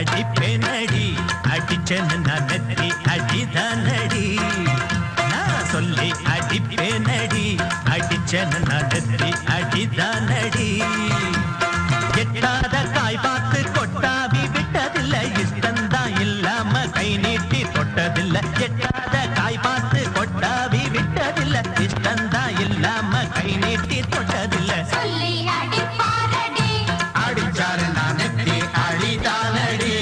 அடிப்பேனடி அடிச்சேன்னு நான் நெத்தி அடிதானடி நான் சொல்லி அடிப்பேனடி அடிச்சேன்னு நான் நெத்தி அடிதானடி எட்டாத காய் பார்த்து கொட்டாவி விட்டதில்லை இஷ்டந்தான் இல்லாம கை நீட்டி தொட்டதில்லை எட்டாத காய் பார்த்து கொட்டாவி விட்டதில்லை இஷ்டந்தான் இல்லாம கை நீட்டி தொட்டதில்லை அடிச்சாரு நான் நெத்தி அடிதானடி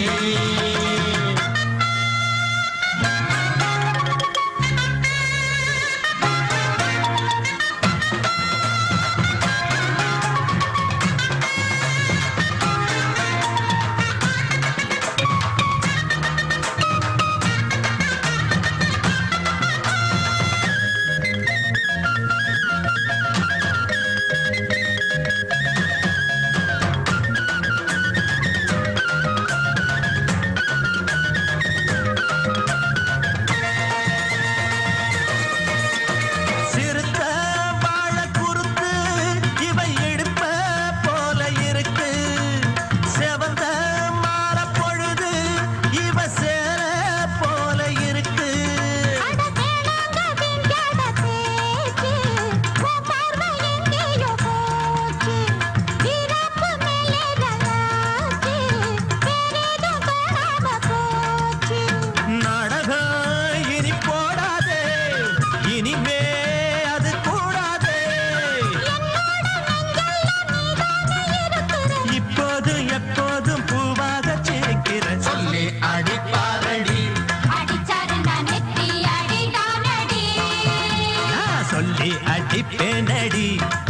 அடிப்பேனடி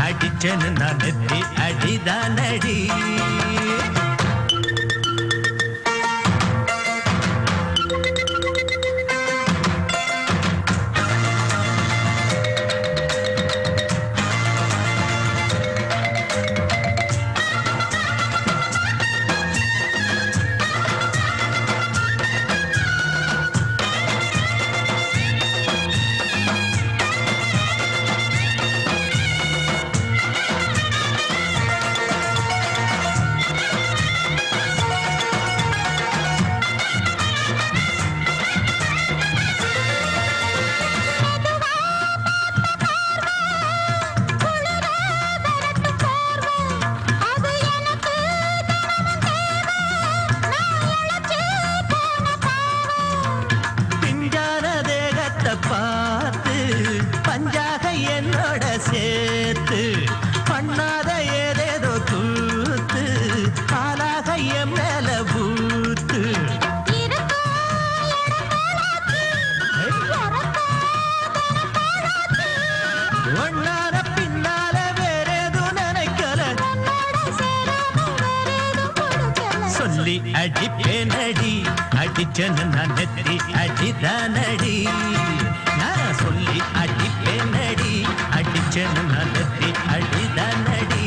அடிச்சேன்னு நான் நெத்தி அடிதானடி பார்த்து பஞ்சாக என்னோட சேர்த்து பண்ணாத ஏதேதோ கூத்து பாலாக என் மேல பூத்து ஒன்னார பின்னால வேறேதும் நினைக்கல சொல்லி அடிப்பேனடி அடிச்சேன்னு நான் நெத்தி அடிதானடி நான் சொல்லி அடிப்பேனடி அடிச்சேன்னு நான் நெத்தி அடிதானடி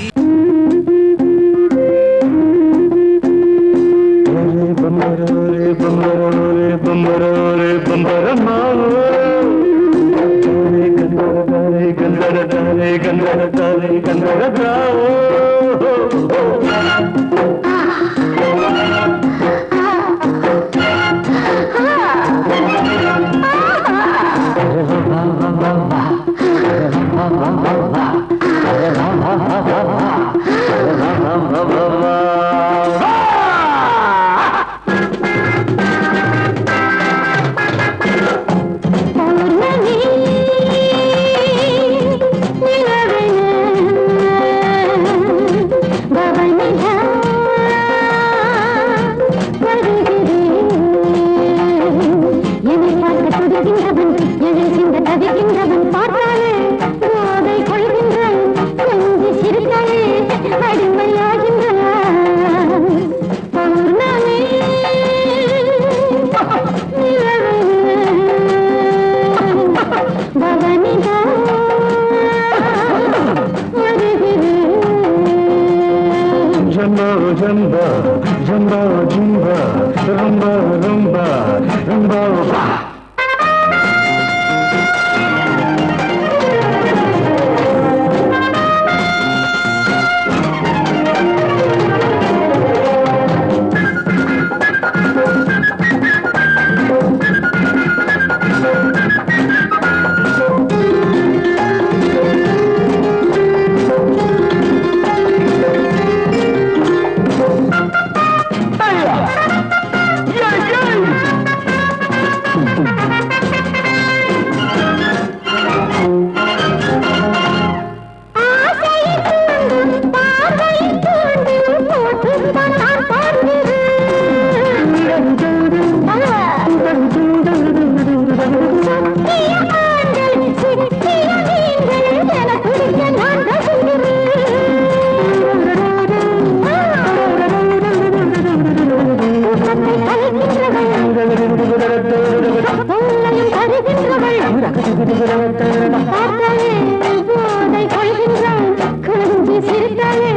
போதை கொள்கின்றான் கொஞ்சி சிரித்தாலே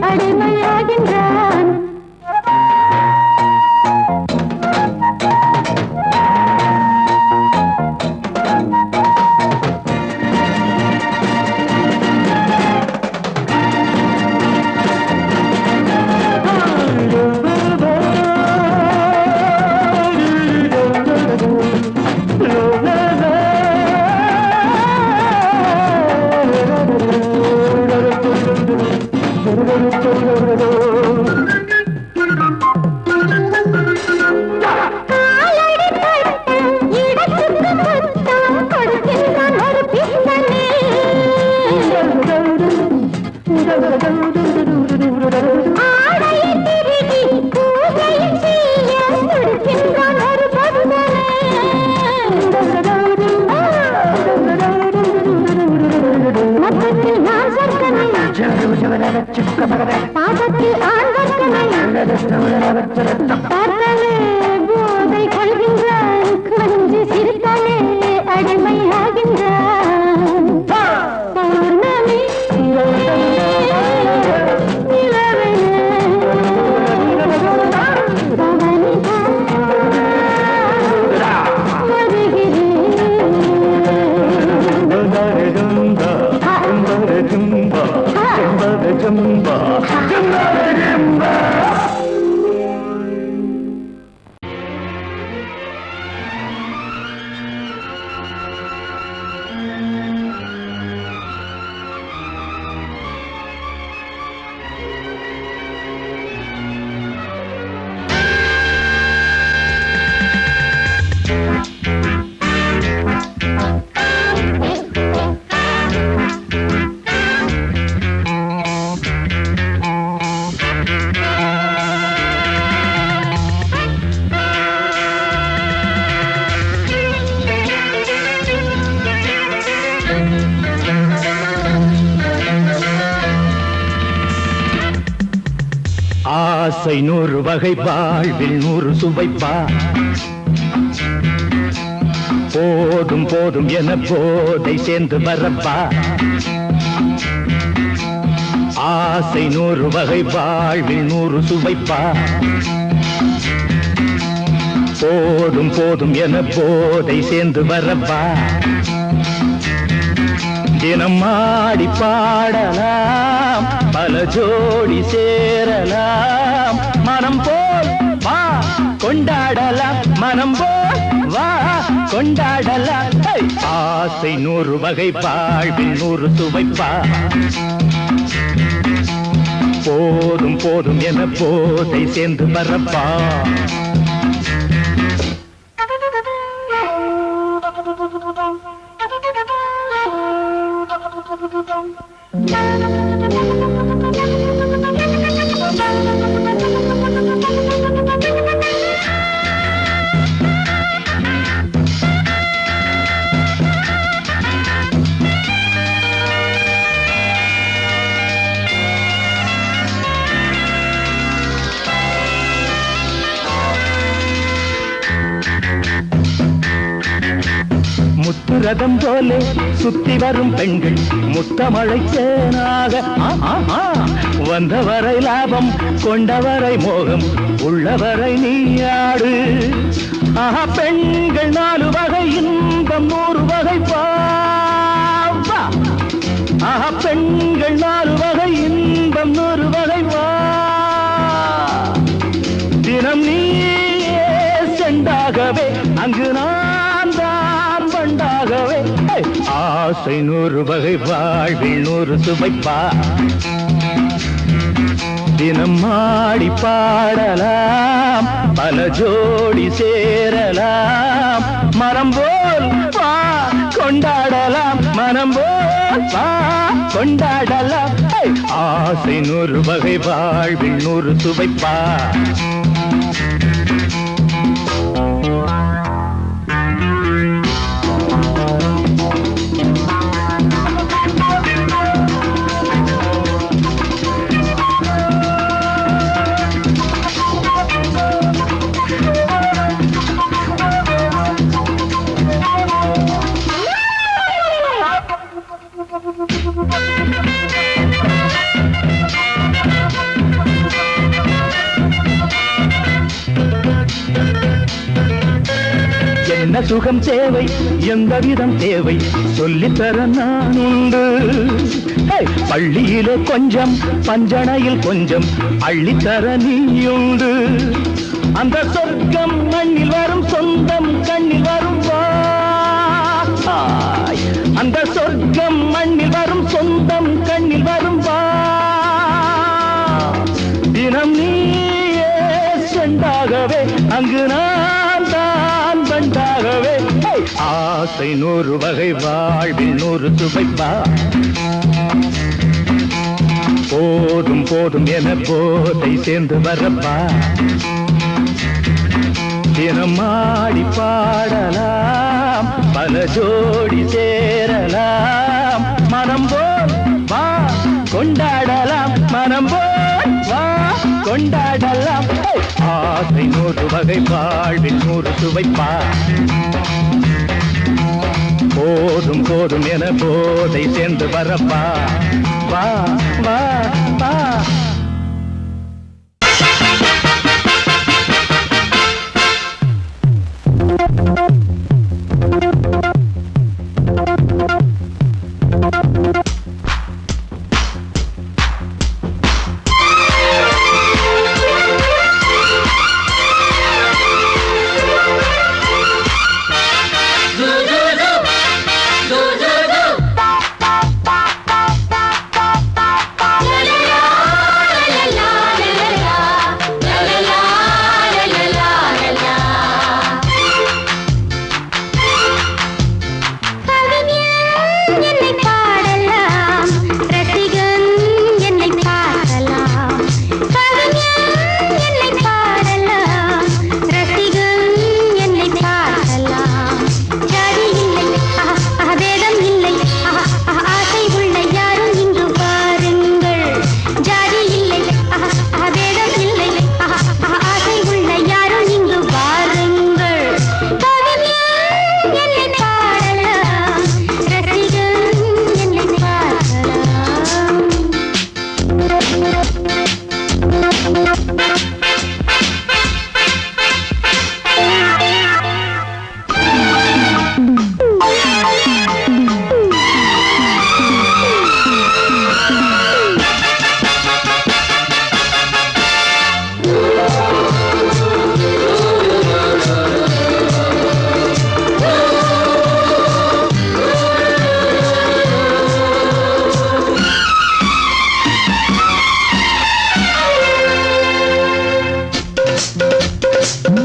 அடிமையாகின்றான் பாதத்தில் போதை கொள்கின்றான் கொஞ்சி சிரித்தாலே அடிமையாகின்றான் பௌர்ணமி ஆசை 100 வகை வாழ்வில் 100 சுவைப்பா போதும் போதும் என போதை சேர்ந்து வரப்பா ஆசை 100 வகை வாழ்வில் 100 சுவைப்பா போதும் போதும் என போதை சேர்ந்து வரப்பா தினம் ஆடி பாடலாம் பல ஜோடி சேரலாம் மனம் போல் வா கொண்டாடலாம் மனம் போல் வா கொண்டாடலாம் ஆசை 100 வகை வாழ்வில் 100 சுவைப்பா போதும் போதும் என போதை சேர்ந்து வரப்பா முத்துரதம் போலே சுத்தி வரும் பெண்கள் முத்தமழை தேனாக வந்தவரை லாபம் கொண்டவரை மோகம் உள்ளவரை நீயாடு பெண்கள் 4 வகை இன்பம் 100 வகை பாவா பெண்கள் 4 வகை இன்பம் 100 வகை வா தினம் நீயே செண்டாகவே அங்கு நான் தான் பண்டாகவே ஆசை 100 வகை வாழ்வில் 100 சுவைப்பா தினம் ஆடி பாடலாம் பல ஜோடி சேரலாம் மரம் போல் வா கொண்டாடலாம் மனம் போல் வா கொண்டாடலாம் ஆசை 100 வகை வாழ்வில் 100 சுவைப்பா சுகம் தேவை எந்த விதம் தேவை சொல்லித்தர நான் உண்டு பள்ளியிலே கொஞ்சம் பஞ்சணையில் கொஞ்சம் அள்ளித்தர நீயுண்டு அந்த சொர்க்கம் மண்ணில் வரும் சொந்தம் கண்ணில் வரும் அந்த சொர்க்கம் மண்ணில் வரும் சொந்தம் கண்ணில் வரும் தினம் நீயே செண்டாகவே அங்கு நான் தான் பண்டாகவே ஆசை 100 வகை வாழ்வில் 100 சுவைப்பா போதும் போதும் என போதை சேர்ந்து வரப்பா தினம் ஆடி பாடலாம் பல ஜோடி சேரலாம் மனம் போல் வா கொண்டாடலாம் மனம் போல் வா கொண்டாடலாம் ஆசை 100 வகை வாழ்வில் 100 சுவைப்பா போதும் போதும் என போதை சேர்ந்து வரப்பா வா வா வா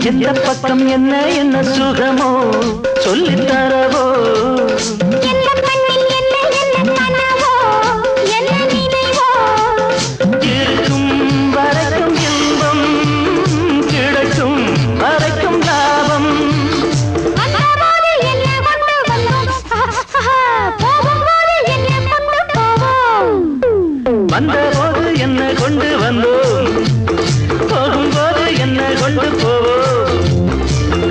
எந்த பக்கம் என்ன என்ன சுகமோ சொல்லித் தரவோ இருக்கும் வரைக்கும் இன்பம் கிடைக்கும் வரைக்கும் லாபம் வந்தபோது என்ன கொண்டு வந்தோம் போகும்போது என்ன கொண்டு போவோம்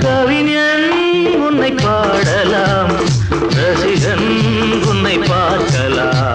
கவிஞன் உன்னை பாடலாம் ரசிகன் உன்னை பார்க்கலாம்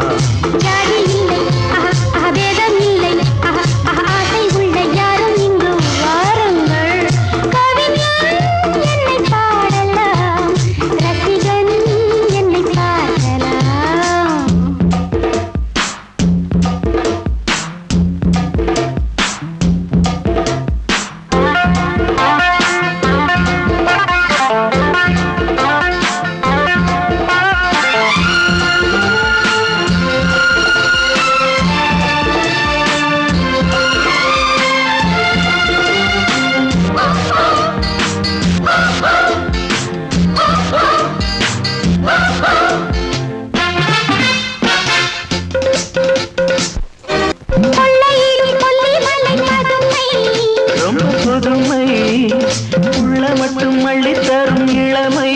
உள்ள மட்டும் அள்ளி தரும் இளமை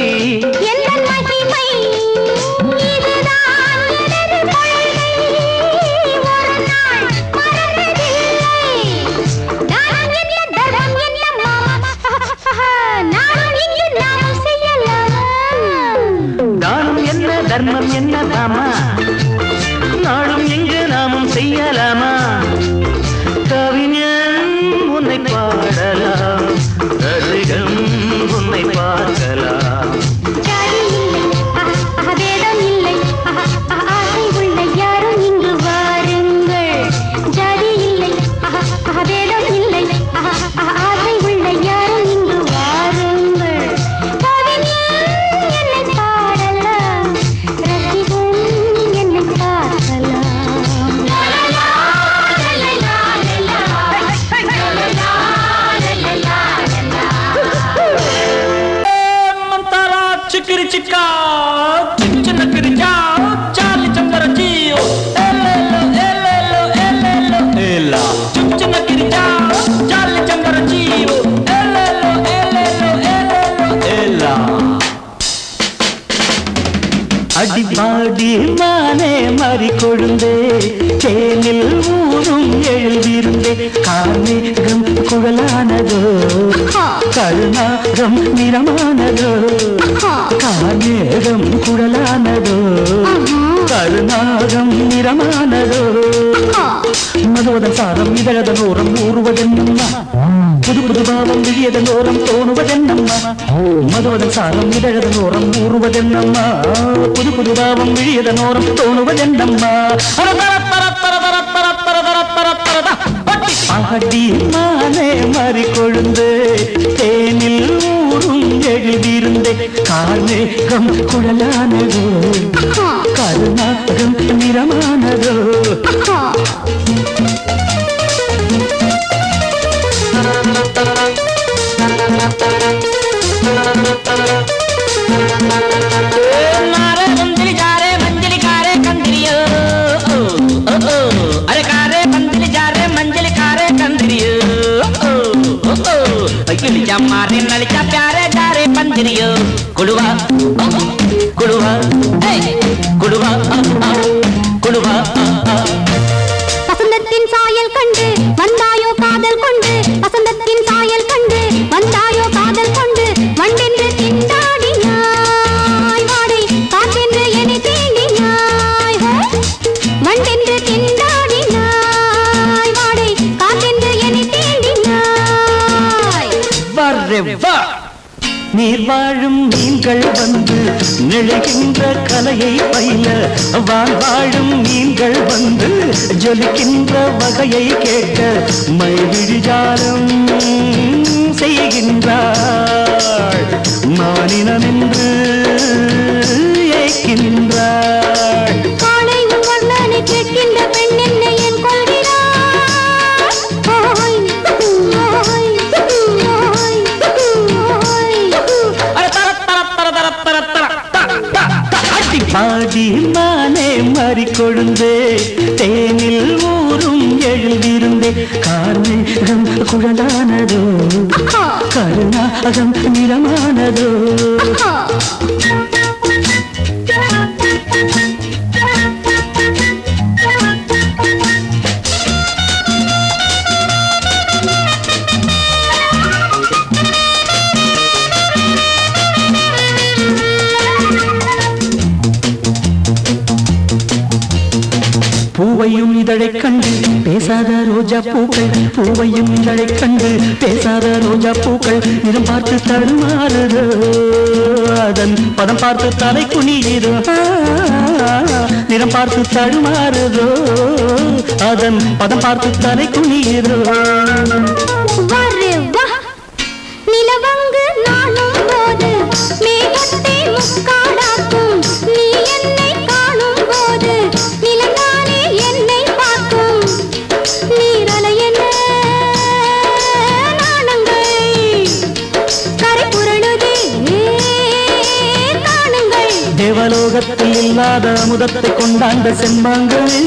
தானம் என்ன தர்மம் என்ன தாமா நாளும் எங்கு நாமும் செய்யலாமா கவிஞன் உன்னை பாடலாம் ரசிகன் உன்னை பார்க்கலாம் அடிபாடி மானே மாறி கொழுந்தே தேனில் ஊரும் எழுதிருந்தே கார்மேகம் குழலானதோ கருணாகம் நிறமானதோ கார்மேகம் குழலானதோ கருணாகம் நிறமானதோ மதுவதன் சாரம் இதழதன் ஓரம் ஊறுவதென்னம்மா புது புது பாவம் விழியதன் ஓரம் தோணுவதென்னம்மா மதுவதன் சாரம் இதழதன் ஓரம் ஊறுவதென்னம்மா புது புது பாவம் விழியதன் ஓரம் தோணுவதென்னம்மா அடி மானே மாறி கொழுந்து தேனில் ஊரும் எழுதியிருந்தே கார்மேகம் குழலானதோ கருணாகம் நிறமானதோ मारे नलिका प्यारे जारे पंजरियो कुड़वा कुड़वा कुड़वा कुड़वा வசந்தத்தின் சாயல் கண்டு வந்தாயோ காதல் கொண்டு வசந்தத்தின் சாயல் கண்டு வந்தாயோ காதல் கொண்டு வண்டென்று திண்டாடினாய் வாடை காற்றென்று என்னை தீண்டினாய் வண்டென்று திண்டாடினாய் வாடை காற்றென்று என்னை தீண்டினாய் நீர் வாழும் மீன்கள் வந்து நிழைகின்ற கலையை பயில வாழும் மீன்கள் வந்து ஜொலிக்கின்ற வகையை கேட்க மைவிழிஜாலம் செய்கின்றாள் மானினம் என்று ஏற்கின்றாள் காலை உன் வர்ணனை கேட்கின்ற பெண் என்னை என் கொள்கிறாள் பாடி மானே மாறி கொழுந்தே தேனில் ஊரும் எழுதியிருந்தே கார்மேகம் குழலானதோ கருணாகம் நிறமானதோ பூவையும் இதழைக் கண்டு பேசாத ரோஜா பூக்கள் பூவையும் இதழைக் கண்டு பேசாத ரோஜா பூக்கள் நிறம் பார்த்து தடுமாறுதோ அதன் பதம் பார்த்து தலை குனியுதோ நிறம் பார்த்து தடுமாறுதோ அதன் பதம் பார்த்து தலை குனியுதோ நிலவங்கு நானும் போது மேகத்தை முக்காடாக்கும் நீ என்னை காணும் போது நிலங்கானே என்னை பார்க்கும் நீரலை என்ன நாணங்கள் கரை புரளுதே காணுங்கள் தேவலோகத்தில் இல்லாத அமுதத்தை கொண்டாண்ட செம்மாங்களே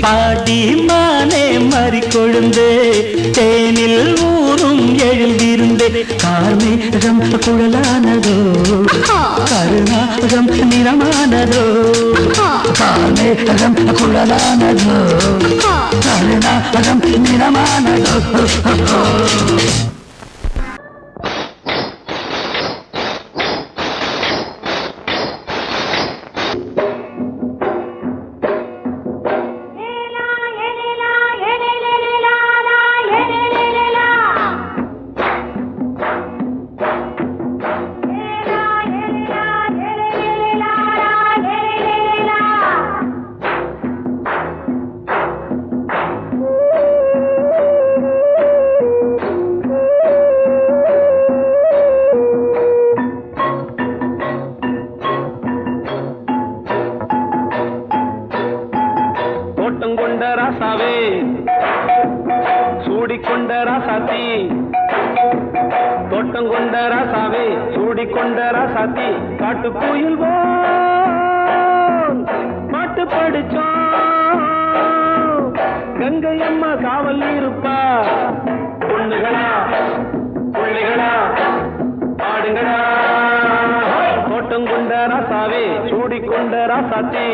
பாடி மானே மாறி கொழுந்தே தேனில் ஊரும் எழுதியிருந்தே கார்மேகம் குழலானதோ கருணாகம் நிறமானதோ கார்மேகம் குழலானதோ கருணாகம் நிறமானதோ கங்கை அம்மா காவல் இருப்பா. பொண்ணுகளா பிள்ளைகளா ஆடுங்களா, தோட்டம் கொண்ட ராசாவே சூடிக்கொண்ட ராசாத்தி.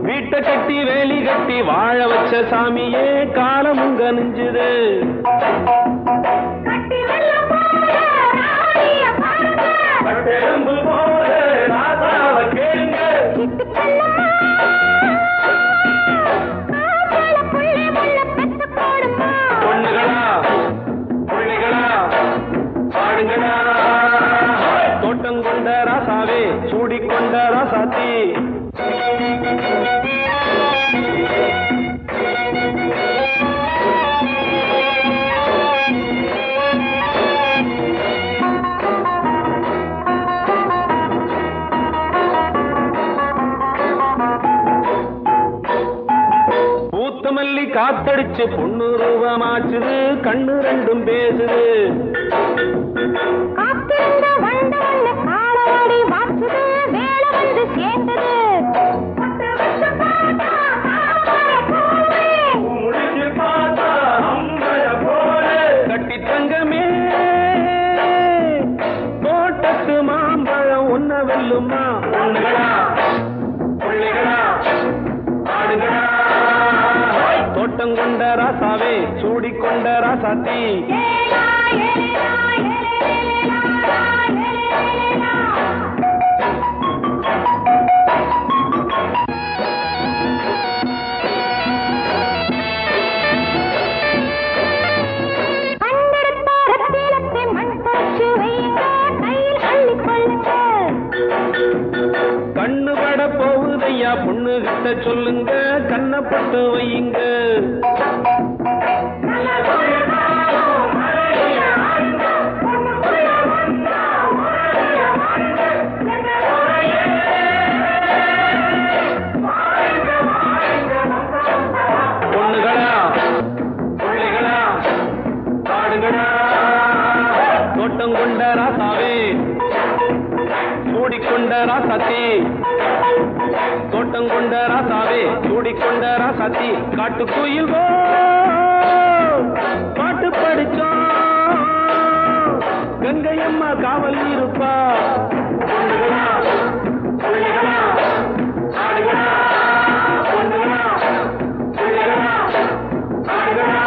வீட்டை கட்டி வேலி கட்டி வாழ வச்ச சாமியே காலமும் கனிஞ்சுது. பொண்ணுகளா பிள்ளைகளா ஆடுங்களா, தோட்டம் கொண்ட ராசாவே சூடிக்கொண்ட ராசாத்தி. பூத்தமல்லி காத்தடிச்சு பொண்ணு ரூபமாச்சுது, கண்ணு ரெண்டும் பேசுது. கட்டி தங்கமே தோட்டத்து மாம்பழம் ஒன்ன வெல்லுமா. பொண்ணுகளா பிள்ளைகளா ஆடுகளா, தோட்டம் கொண்ட ராசாவே சூடிக்கொண்ட ராசாத்தி. கண்ணு பட போகுதையா பொண்ணு கிட்ட சொல்லுங்க, கண்ணப்பட்டு வையுங்க. பொண்ணுகளா பிள்ளைகளா ஆடுகளா, தோட்டம் கொண்ட ராசாவே சூடிக்கொண்ட ராசாத்தி. தோட்டம் கொண்ட ராசாவே சூடிக்கொண்ட ராசாத்தி. காட்டுக்குயில் பாட்டு படிச்சோம், கங்கை அம்மா காவல் இருப்பா. பொண்ணுகளா பிள்ளைகளா ஆடுகளா, பொண்ணுகளா பிள்ளைகளா ஆடுகளா.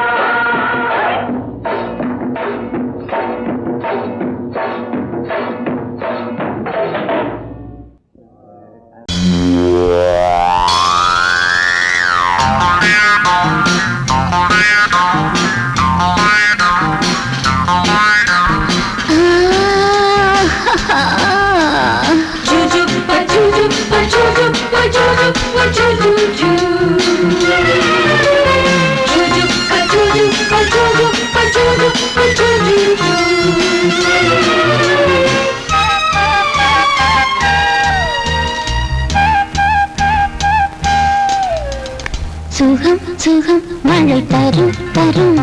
சுகம் சுகம் மழை தரும் தரும்,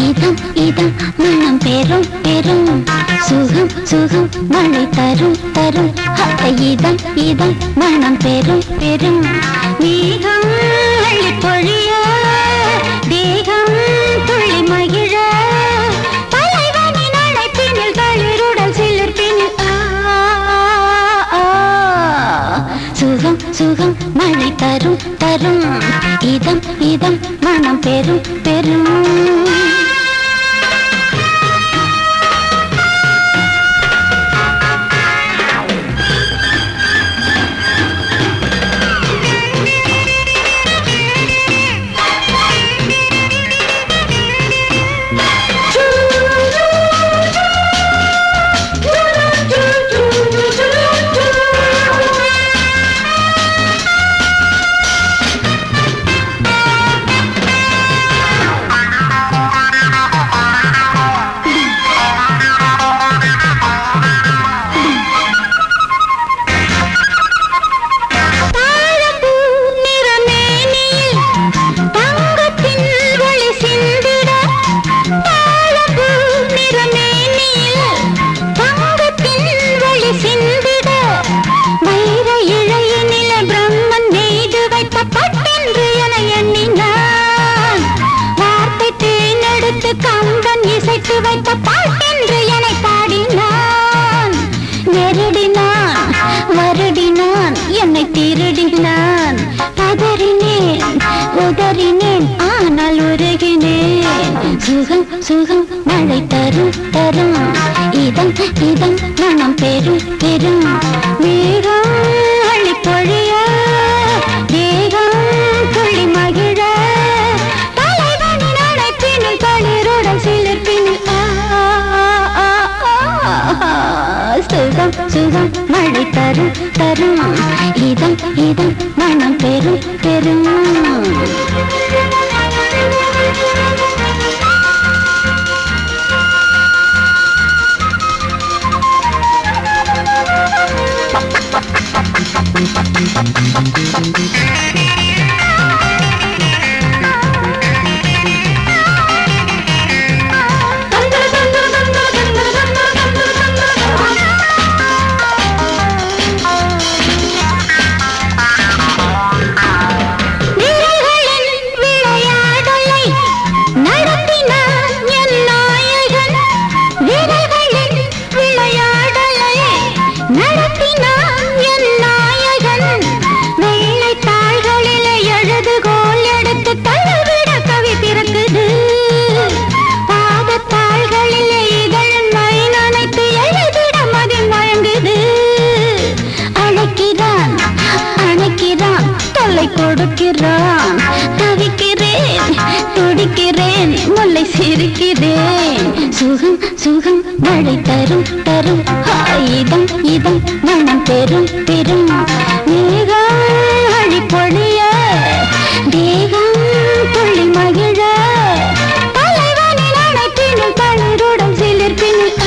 இதம் இதம் மனம் பெறும் பெறும். சுகம் சுகம் மழை தரும் தரும், இதம் இதம் மனம் பெறும் பெறும். மேகம் அள்ளி பொழிய தேகம் துள்ளி மகிழ, தலைவனின் அழைப்பினில் தளிருடல் சிலிர்ப்பினில் சுகம் சுகம் மழை தரும் தரும், இதம் இதம் மனம் பெறும் பெறும். திருடினான் பதறினேன் உதறினேன் ஆனால் உருகினேன் சுகம் சுகம் மழை தரும் தரும் இதம் இதம் மனம் பெரும் பெரும் மேகம் அள்ளி பொழிய தேகம் துள்ளி மகிழ தலைவனின் அழைப்பினில் தளிருடன் சிலிர்ப்பினில் சுகம் சுகம் மழை தரும் தரும் இதம் இதம் மனம் பெரும் பெரும் கொடுக்கிறான் தவிக்கிறேன் துடிக்கிறேன் முல்லை சிரிக்கிறேன் சுகம் சுகம் மழை தரும் தரும் இதம் இதம் மனம் பெரும் பெரும் மேகம் அழி பொழிய தேகம் துள்ளி மகிழ தலைவனின் அழைப்பினில் தளிருடன் சிலிர்ப்பினில்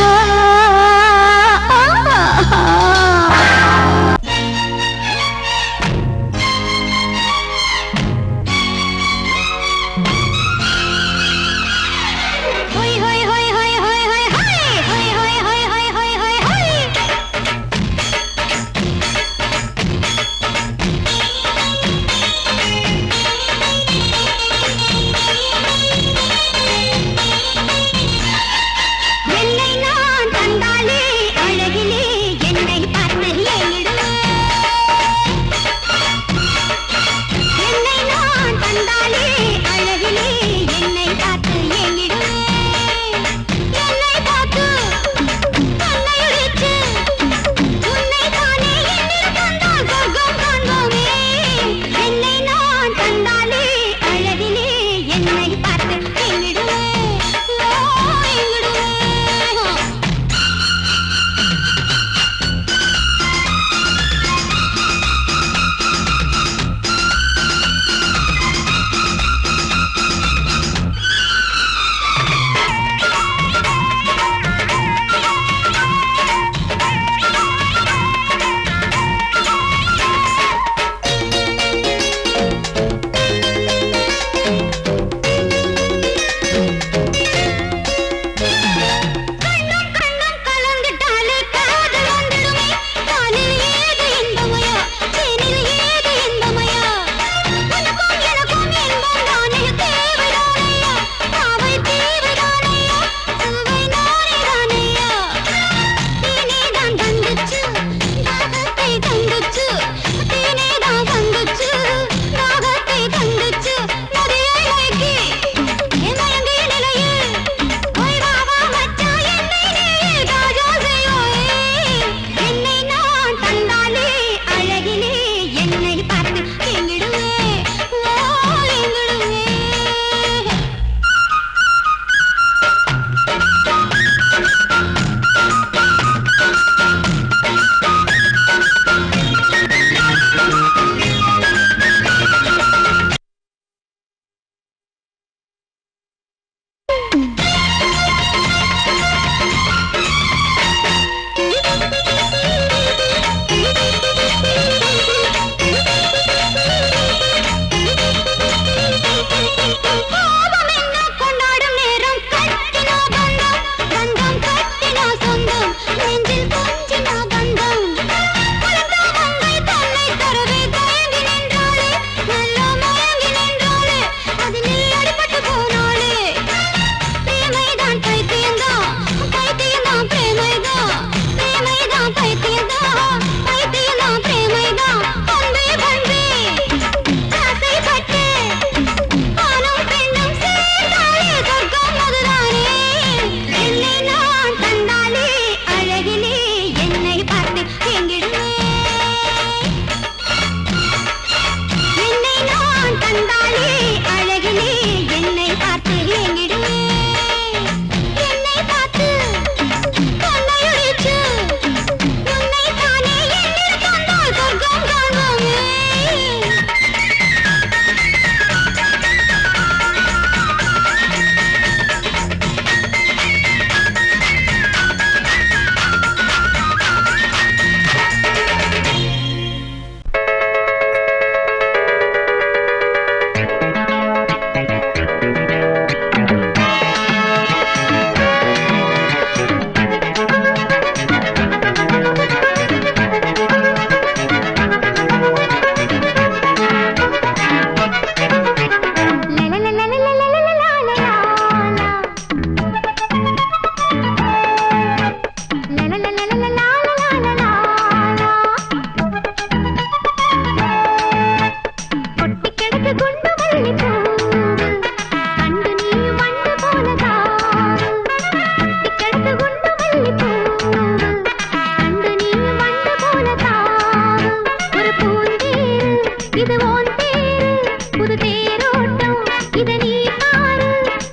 இது ஓன் தேரு புது தேரோட்டம் இத நீ பாரு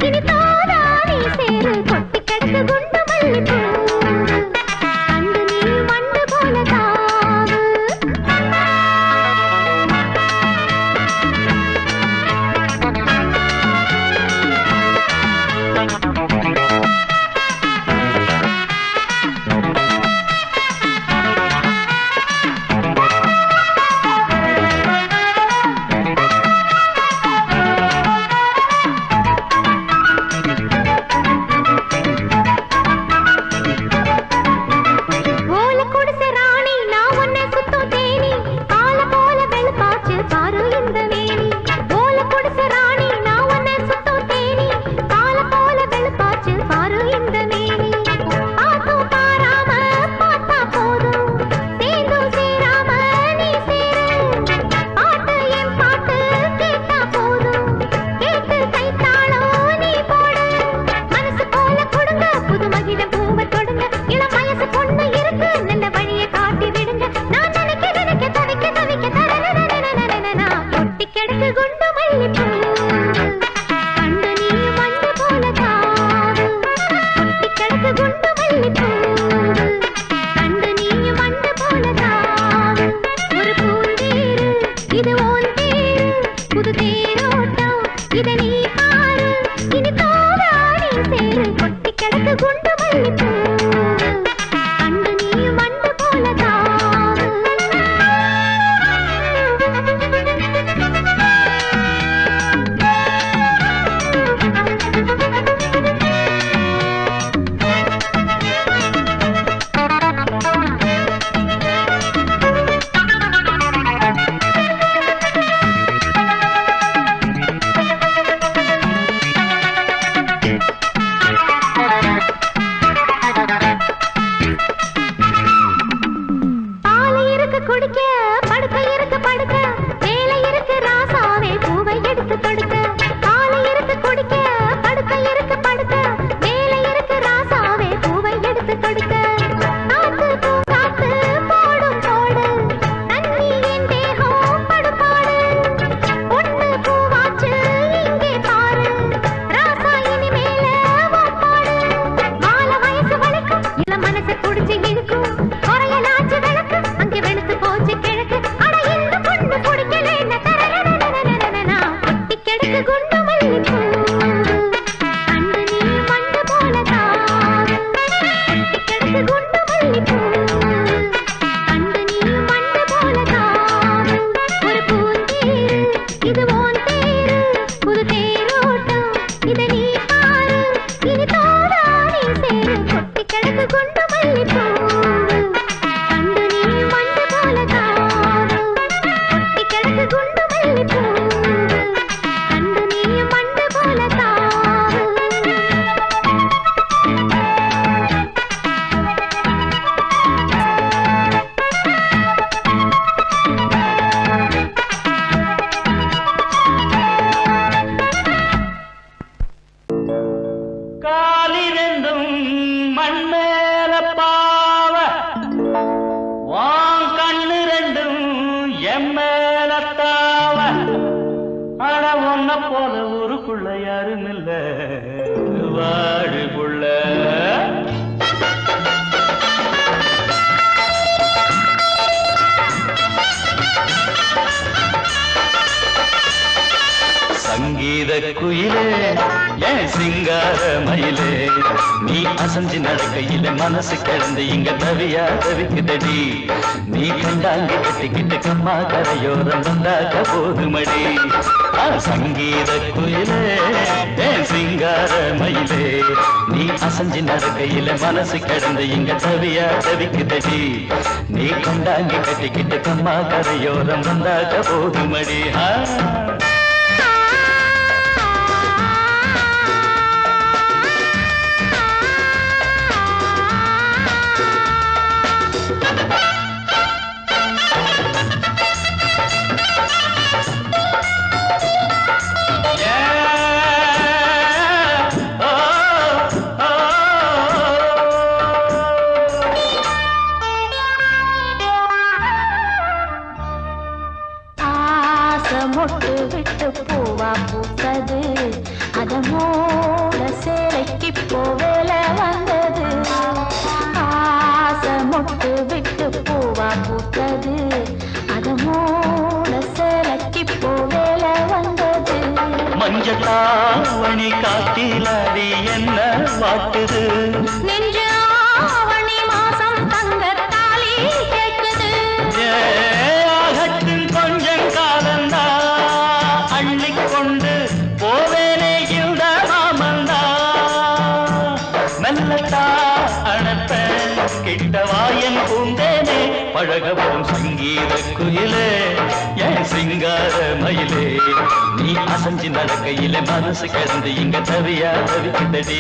இனி தோதா நீ சேரு கொட்டி கிடக்கு குண்டு மல்லிப்பூ அண்டு நீ மண்டு போல தாவு சங்கீத குயிலே ஏன் சிங்கார மயிலே நீ அசஞ்சு நடக்கையில மனசு கிடந்து இங்க தவியா தவிக்குதடி நீ கண்டாங்க கட்டிக்கிட்டு கம்மா கரையோரம் வந்தாக்க போதுமடி சங்கீத குயிலே ஏன் சிங்கார மயிலே நீ அசஞ்சு நடக்கையில மனசு கிடந்து இங்க தவியா தவிக்குதடி நீ கண்டாங்க கட்டிக்கிட்டு கம்மா கரையோரம் வந்தாக்க போதுமடி மொட்டு விட்டு பூவா பூத்தது அத மூட சேலைக்கு போவேல வந்தது ஆசை மொட்டு விட்டு பூவா பூத்தது அத மூட சேலைக்கு போவேல வந்தது மஞ்சளாவணி காட்டில் அடி என்ன வாட்டுது நெஞ்சு ஆவணி மாசம் தங்க தாலி கேட்குது ஆகட்டும் கொஞ்சம் காலந்தா அள்ளிக்கொண்டு போவேனே இந்த மாமந்தா மெல்லத்தா அணப்ப கிட்டவாயன் பூந்தேனே பழகவும் சங்கீத குயிலே என் சிங்கார மயிலே நீ அசஞ்சி நடக்கையில மனசு கிடந்து இங்க தவியா தவிக்கிட்டடி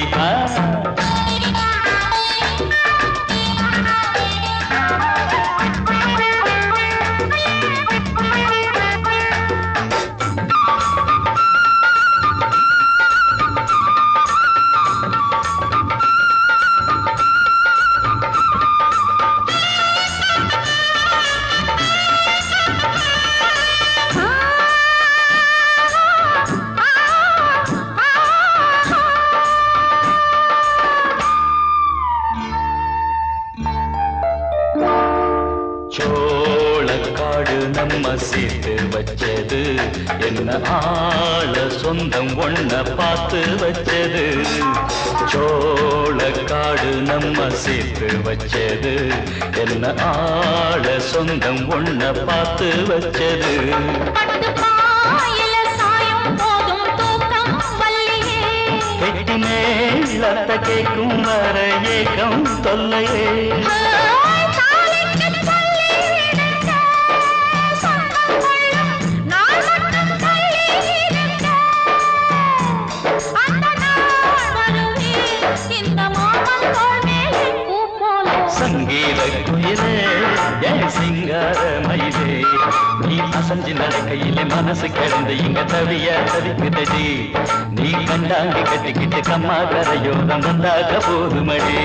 சோளக்காடு நம்ம சேர்த்து வச்சது என்ன ஆள சொந்தம் ஒன்ன பார்த்து வச்சது சோளக்காடு நம்ம சேர்த்து வச்சது என்ன ஆள சொந்தம் ஒன்ன பார்த்து வச்சது கெட்டி மேலத்த கேட்கும் வர ஏக்கம் தொல்லையே சங்கீத குயிலே என் சிங்கார மயிலே நீ அசஞ்சி நடக்கையிலே மனசு கிடந்து இங்க தவிய தவிக்குதடி நீ கண்டாங்கி கட்டிக்கிட்டு கம்மா கரையோரம் வந்தாக போதுமடி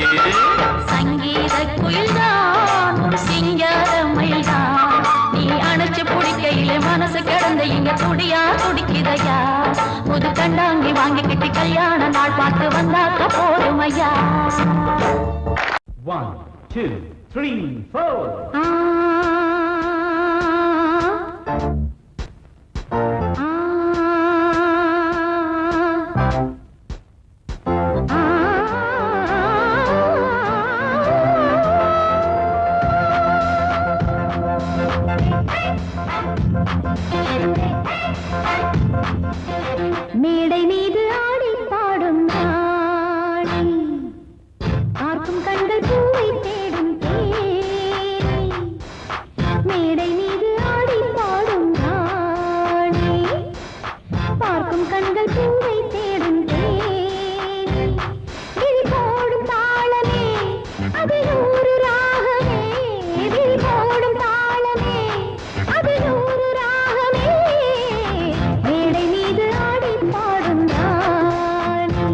சங்கீத குயில்தான் சிங்கார மயில்தான் நீ அணைச்சு பிடிக்கையிலே மனசு கிடந்து இங்க துடியா துடிக்குதையா புது கண்டாங்கி வாங்கிக்கிட்டு கல்யாண நாள் பார்த்து வந்தாக்க போதுமையா 1, 2, 3, 4. மேடை மீது ஆடி பாடும் நாடி பார்க்கும் கண்கள் பூவை தேடும் தேடி மேடை மீது ஆடி பாடும் நாடி பார்க்கும் கண்கள் பூவை தேடும் தேடி விழி போடும் தாளமே அது நூறு ராகமே விழி போடும் தாளமே அது நூறு ராகமே மேடை மீது ஆடி பாடும் நாடி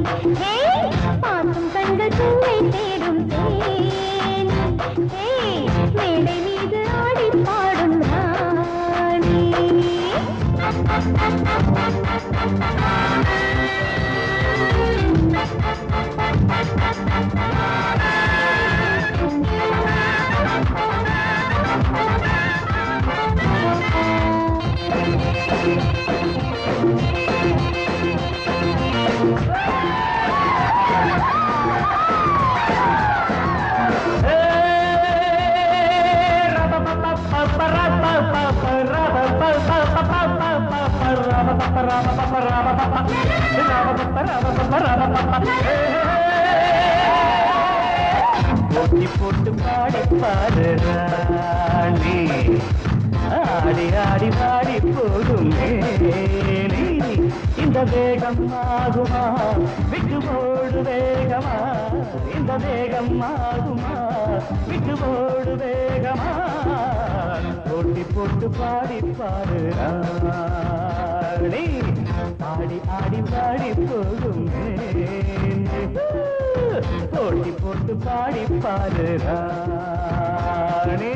பார்க்கும் கண்கள் பூவை தேடும் தேன் மேடை மீது ஆடி பாடும் ராணி போட்டி போட்டு பாடி பாடு ராணி ஆடி ஆடி பாடி போகும் மேனி இந்த வேகம் ஆகுமா விட்டு போடு வேகமா இந்த வேகம் ஆகுமா விட்டு போடு வேகமா போட்டி போட்டு பாடி பாடு ராணி ஆடி ஆடி பாடி போகும் மேனி போட்டி போட்டு பாடி பாடு ராணி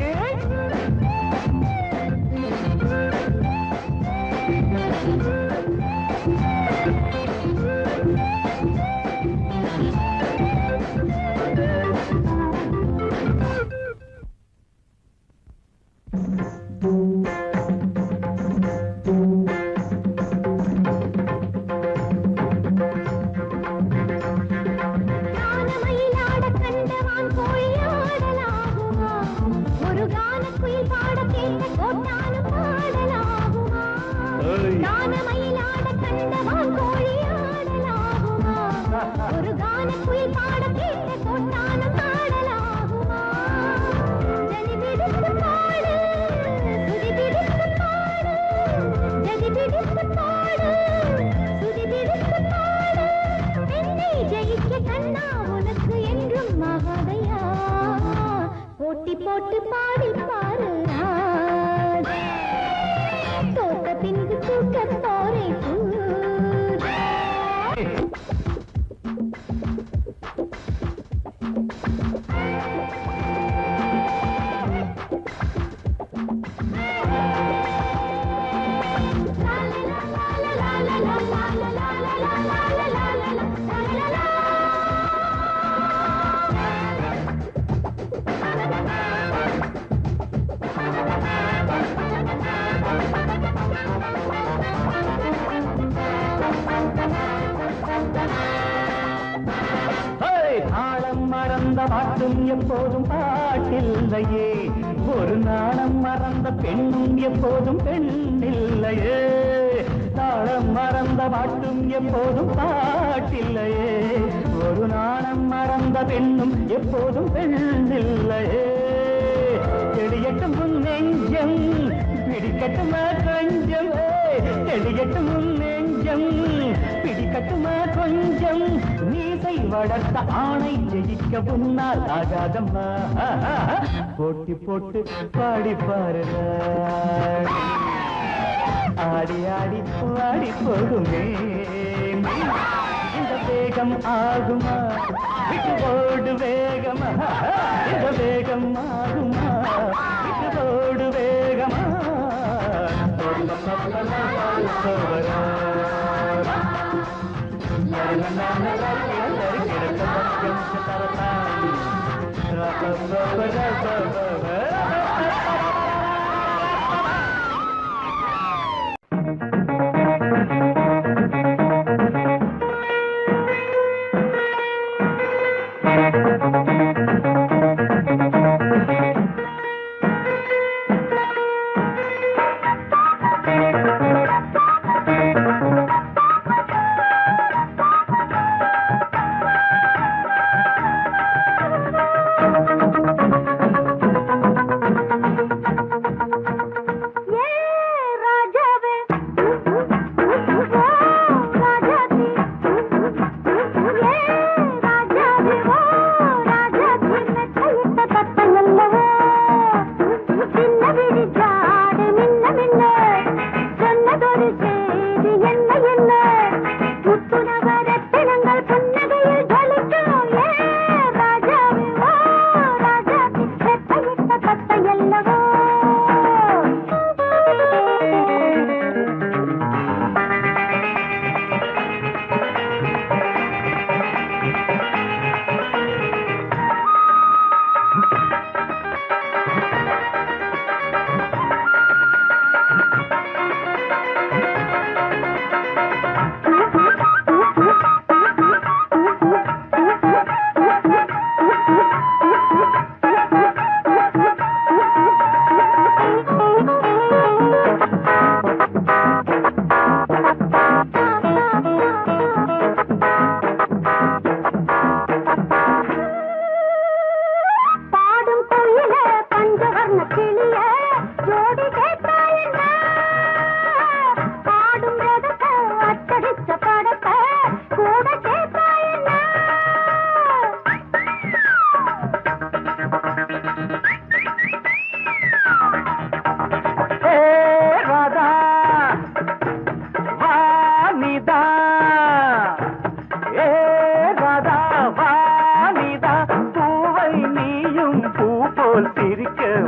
கானமயிலாட கண்டவான் கோழி ஆடலாகுமா ஒரு கான குயில் பாட கேட்ட கொண்டானம் ஆடலாகுமா ஜதி பிடித்து பாடு சுதி பிடித்து பாடு ஜதி பிடித்து பாடு சுதி பிடித்து பாடு என்னை ஜெயிக்க கண்ணா உனக்கு என்றும் மகாதையா போட்டி போட்டு பாடி பாரு தோட்ட பின்பு தூக்க போரே ஆழம் மறந்த பாட்டும் எப்போதும் பாட்டில்லையே ஒரு நாணம் மறந்த பெண்ணும் எப்போதும் பெண்ணில்லையே தாளம் மறந்த பாட்டும் எப்போதும் பாட்டில்லையே ஒரு நாணம் மறந்த பெண்ணும் எப்போதும் பெண்ணில்லையே செடியட்டும் உன் நெஞ்சம் பிடிக்கட்டுமா கொஞ்சம் செடியட்டும் உன் நெஞ்சம் பிடிக்கட்டுமா கொஞ்சம் நீசை வளர்த்த ஆணை ஜெயிக்க முன்னால் ஆகாதம்மா போட்டி போட்டு பாடி பாருங்க ஆடி ஆடி பாடி போகுமே இந்த வேகம் ஆகுமா விட்டு ஓடு வேகமா இந்த வேகம் ஆகுமா விட்டு ஓடு வேகமா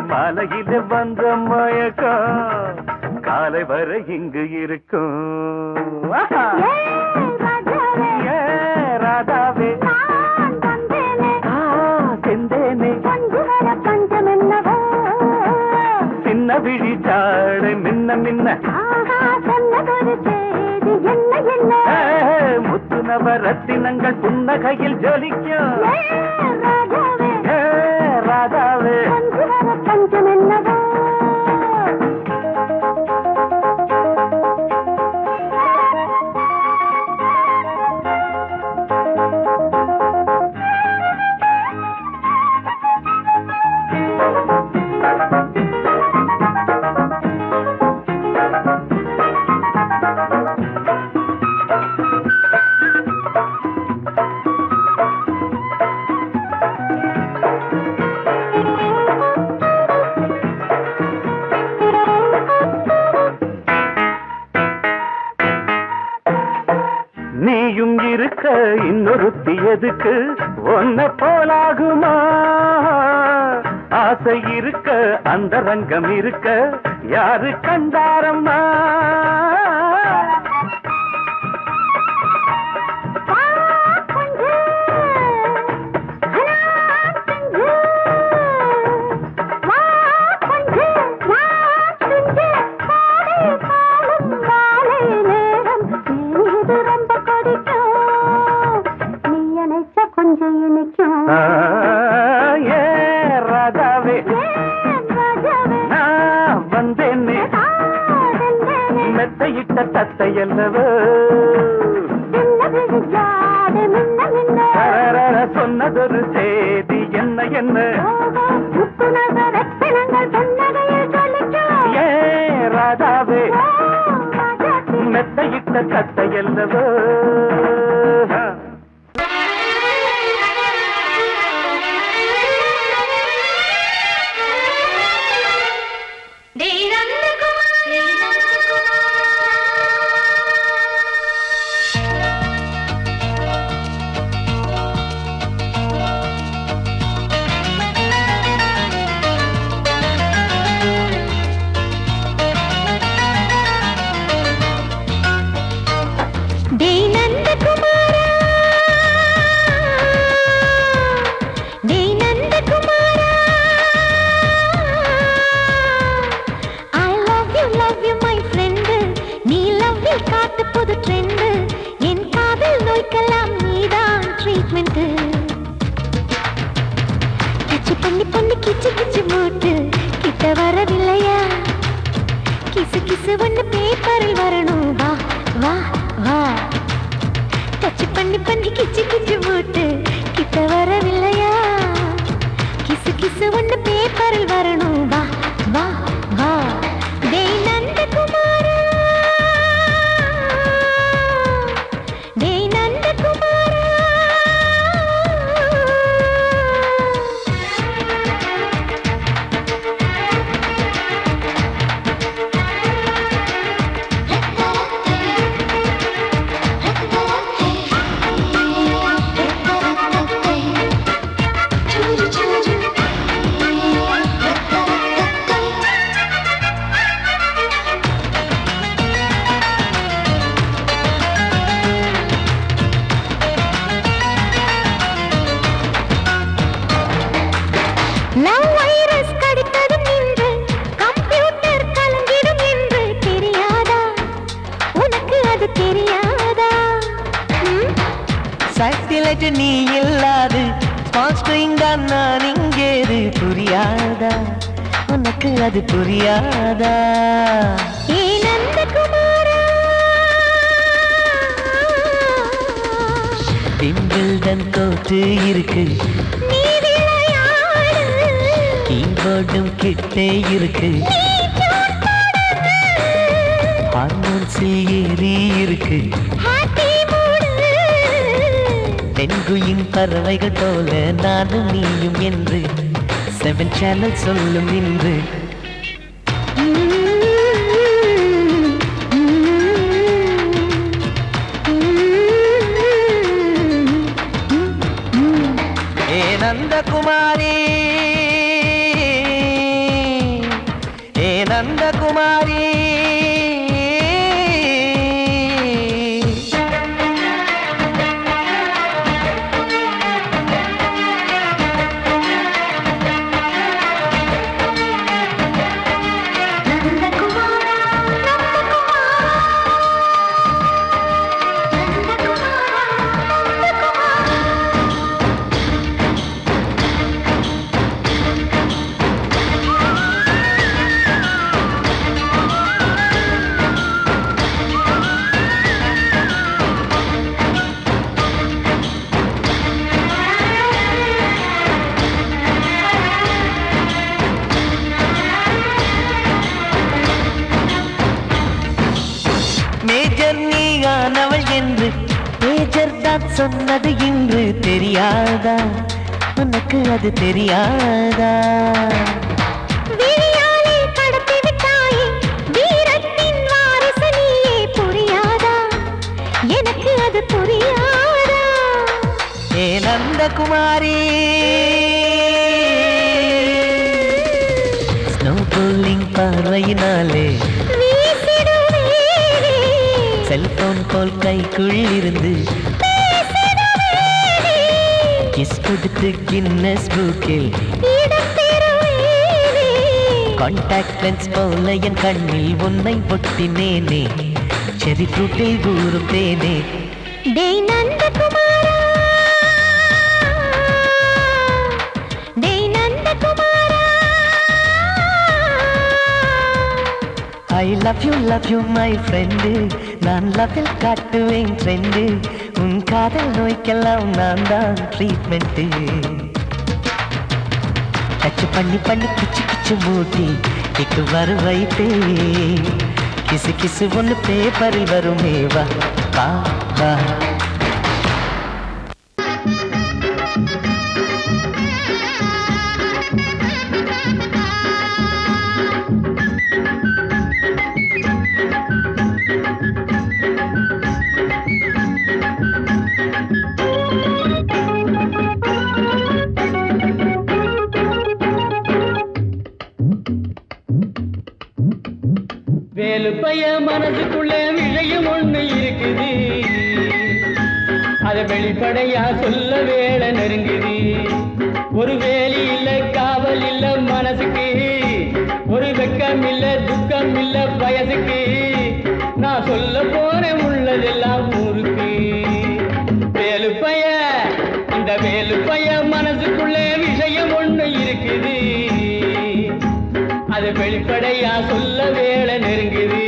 மாலையில வந்த மயக்கம் காலை வரை இங்கு இருக்கும் ராதாவே செந்தேனே சின்ன விழி சாடு மின்ன மின்ன முத்து நவரத்தினங்கள் புன்னகையில் ஜொலிக்கும் ராதாவே பஞ்சம் என்னவோ இன்னொருத்தி எதுக்கு ஒன்ன போலாகுமா ஆசை இருக்க அந்த ரங்கம் இருக்க யாரு கண்டாரம்மா மெத்தையிட்ட தத்தை அல்லவோ சொன்னதொரு செய்தி என்ன என்ன ஏ ராதாவே மெத்தையிட்ட தத்தை அல்லவோ கிச்சு கிச்சு மூட்டு கிட்ட வரவில்லையா கிசு கிசு ஒண்ணு பேப்பரில் வரணும் வா வா வா டச் பண்ணி பண்ணி கிச்சு கிச்சு மூட்டு கிட்ட வரவில்லையா கிசு கிசு ஒண்ணு பேப்பரில் வரணும் வா வா வா டேய் நந்தகுமாரா டேய் நந்தகுமாரா நீ இல்லாது நான் இங்கேது புரியாதா உனக்கு அது புரியாதா ஏ நந்தகுமாரா பிம்பிள்டன் கோட்டு இருக்கு நீ விளையாடு கீபோர்டும் கிட்டே இருக்கு ஹார்மோன்ஸில் ஏறி இருக்கு பெண்குயின் பறவைகள் போல நானும் நீயும் என்று 7 சேனல் சொல்லும் இன்று ஏ நந்தகுமாரி ஏ நந்தகுமாரி என்று பேஜர் தான் சொன்னது இன்று தெரியாதா உனக்கு அது தெரியாதா விழியாலே கடத்தி விட்டாயே வீரத்தின் வாரிசு நீயே புரியாதா எனக்கு அது புரியாதா குமாரி ஸ்னோ போலிங் பார்வையினாலே செல்போன் போல் கைக்குள் இருந்து கிஸ் கொடுத்து கின்னஸ் புக்கில் கான்டாக்ட் லென்ஸ் போல என் கண்ணில் உன்னை ஒட்டினேனே செரி ஃப்ரூட்டில் ஊறும் தேனே டேய் நந்தகுமாரா டேய் நந்தகுமாரா I love you my friend நான் லவ்வில் காட்டுவேன் ட்ரெண்டு உன் காதல் நோய்க்கெல்லாம் நான் தான் ட்ரீட்மெண்ட் டச் பண்ணி பண்ணி கிச்சு கிச்சு மூட்டி கிக்கு வர வைத்தே கிசு கிசு ஒன்று பேப்பரில் வருமே வா வா வா வேலுப்பைய மனசுக்குள்ள விஷயம் ஒண்ணு இருக்குது அத வெளிப்படையா சொல்ல வேலை நெருங்குது ஒரு வேலி இல்ல காவல் இல்ல மனசுக்கு ஒரு வெக்கம் இல்ல துக்கம் இல்ல வயசுக்கு நான் சொல்ல போறேன் உள்ளதெல்லாம் ஊருக்கு வேலுப்பைய இந்த வேலுப்பைய மனசுக்குள்ள விஷயம் ஒண்ணு இருக்குது அது வெளிப்படையா சொல்ல வேலை நெருங்குது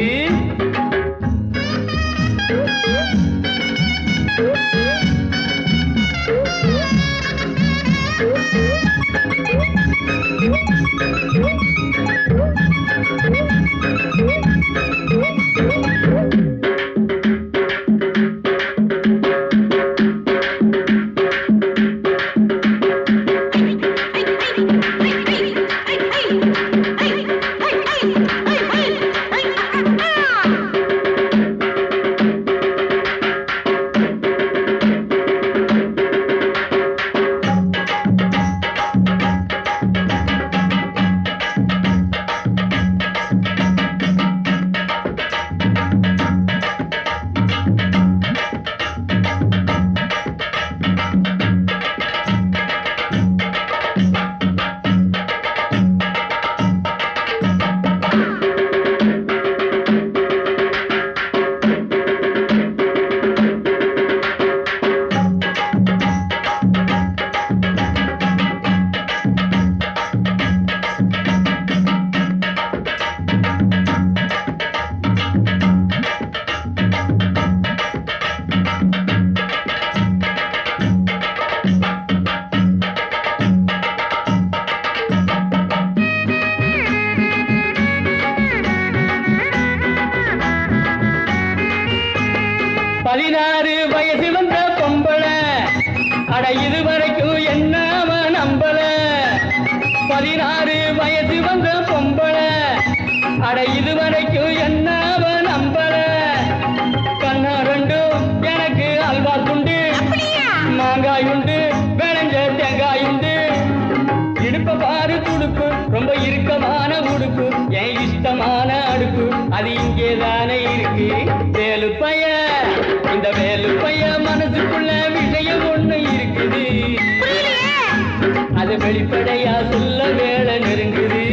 வெளிப்படையா சொல்ல வேலை நெருங்குது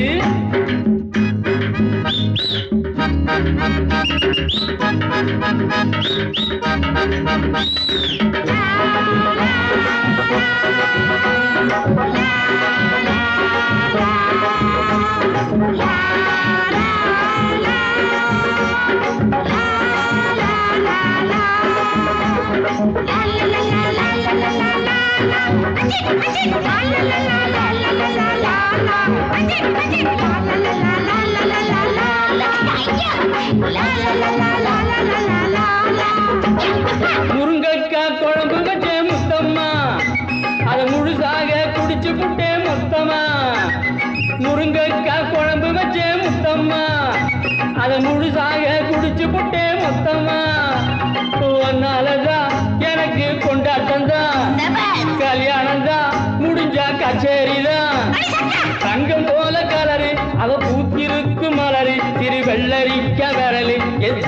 முருங்கக்காய் குழம்பு வச்சே முத்தம்மா அத முழுசாக குடிச்சு புட்டே மொத்தமா முருங்கக்காய் குழம்பு வச்சே முத்தம்மா அத முழுசாக குடிச்சு புட்டே மொத்தமா ஒன்னாலதான் எனக்கு கொண்டாட்டம் தான் கல்யாணம்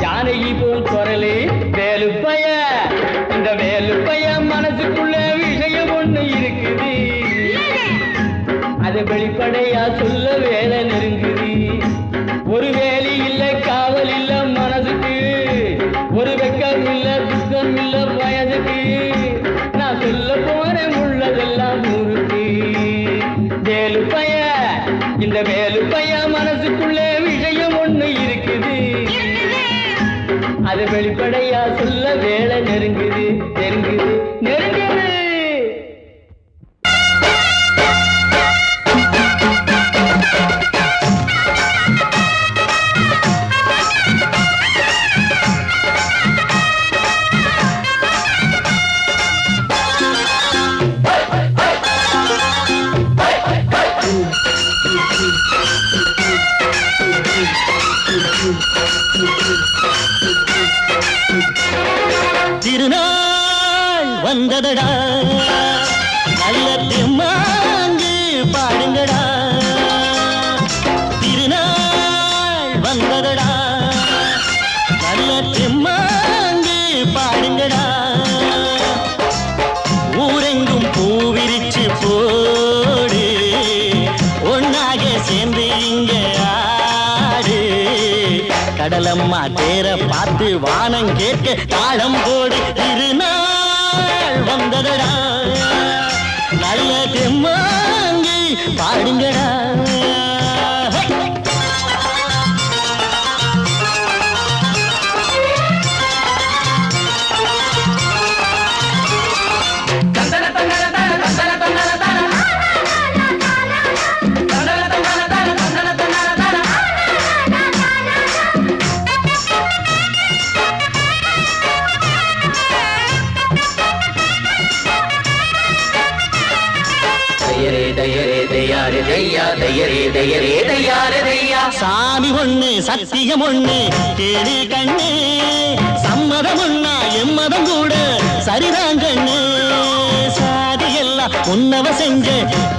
ஜானகி போல் குரலு வேலுப்பைய. இந்த வேலுப்பைய மனசுக்குள்ள விஷயம் ஒண்ணு இருக்குது, அது வெளிப்படையா சொல்ல வேலை நெருங்குது. ஒரு வேலி இல்ல காவல் இல்ல மனசுக்கு, ஒரு வெக்கம் இல்ல துக்கம் இல்ல வயதுக்கு. நான் சொல்ல போறேன் உள்ளதெல்லாம் ஊருக்கு. வேலுப்பைய, இந்த வேலுப்பைய மனசுக்குள்ள விஷயம் ஒண்ணு இருக்குது, அது வெளிப்படையா சொல்ல வேலை நெருங்குது நெருங்குது நெருங்குது. திருநாள் வந்ததடா, நல்ல திருமாங்கு பாடுங்கடா. திருநாள் வந்ததடா, நல்ல திருமாங்கு பாடுங்கடா. ஊரெங்கும் பூவிரிச்சு போடு, ஒன்னாக சேர்ந்து இங்க ஆடு. கடலம்மா தேர பார்த்து வானம் கேட்க தாளம் போடு. திருநாள் வந்ததடா, நல்ல தெம்மாங்கி பாடுங்கடா. சாமி ஒண்ணு சத்தியம் ஒண்ணு கேளு கண்ணு, சம்மதம் ஒண்ணா எம்மதம் கூட சரிதான் கண்ணு. சாதி எல்லாம் உன்னவ செஞ்ச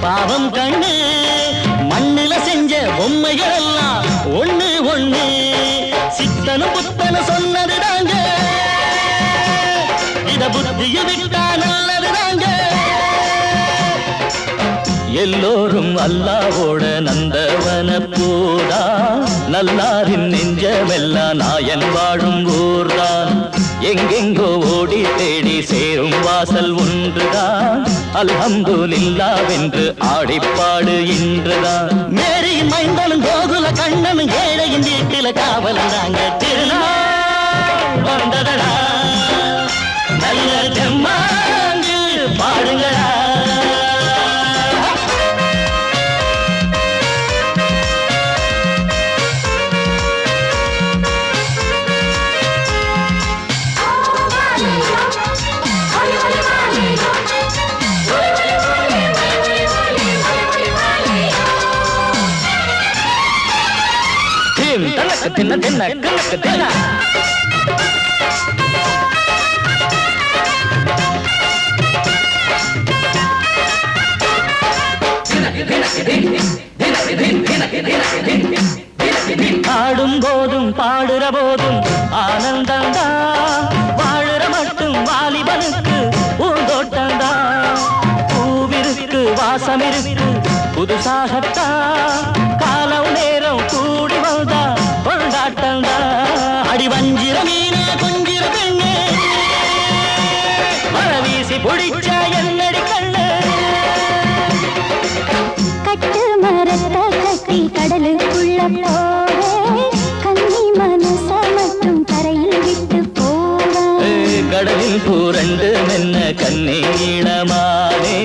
பாவம் கண்ணு, மண்ணில செஞ்ச பொம்மைகள் எல்லாம் ஒண்ணு ஒண்ணு. சித்தனும் புத்தனும் சொன்னது தாங்க, இத புத்திய விட்டா நல்லது தாங்க. எல்லோரும் அல்லாவோட நந்தவன பூதா, நல்லாரின் நெஞ்சமெல்லாம் நாயன் வாழும் ஊர்தான். எங்கெங்கோ ஓடி தேடி சேரும் வாசல் ஒன்றுதான், அல்ஹம்துலில்லாஹ்வென்று ஆடிப்பாடு இன்றுதான். மேரியின் மைந்தனும் கோகுல கண்ணனும் ஏழையின் வீட்டில காவலந்தாங்க. திருநாள் வந்ததடா, நல்ல தெம்மாங்கு பாடுங்களா. தின்ன தின்ன கணக்கு தின்ன ஆடும் போதும் பாடுற போதும் ஆனந்தந்தா, வாழுற மட்டும் வாலிபனுக்கு பூந்தோட்டந்தா. பூவிருக்கு வாசம் இருக்கு புதுசாகத்தா, காலம் நேரம் கூடி வந்தா கொண்டாட்டந்தா. அடி வஞ்சிர மீன கொஞ்சிர பெண்ணு, மழை வீசி பிடிச்ச என்னடி கண்ணு. கட்டு மரத்தை கட்டி கடலுக்குள்ள போவே, கன்னி மனச மட்டும் கரையில் விட்டு போவே. கடலில் பூரண்டு மென்ன கண்ணீளமானே,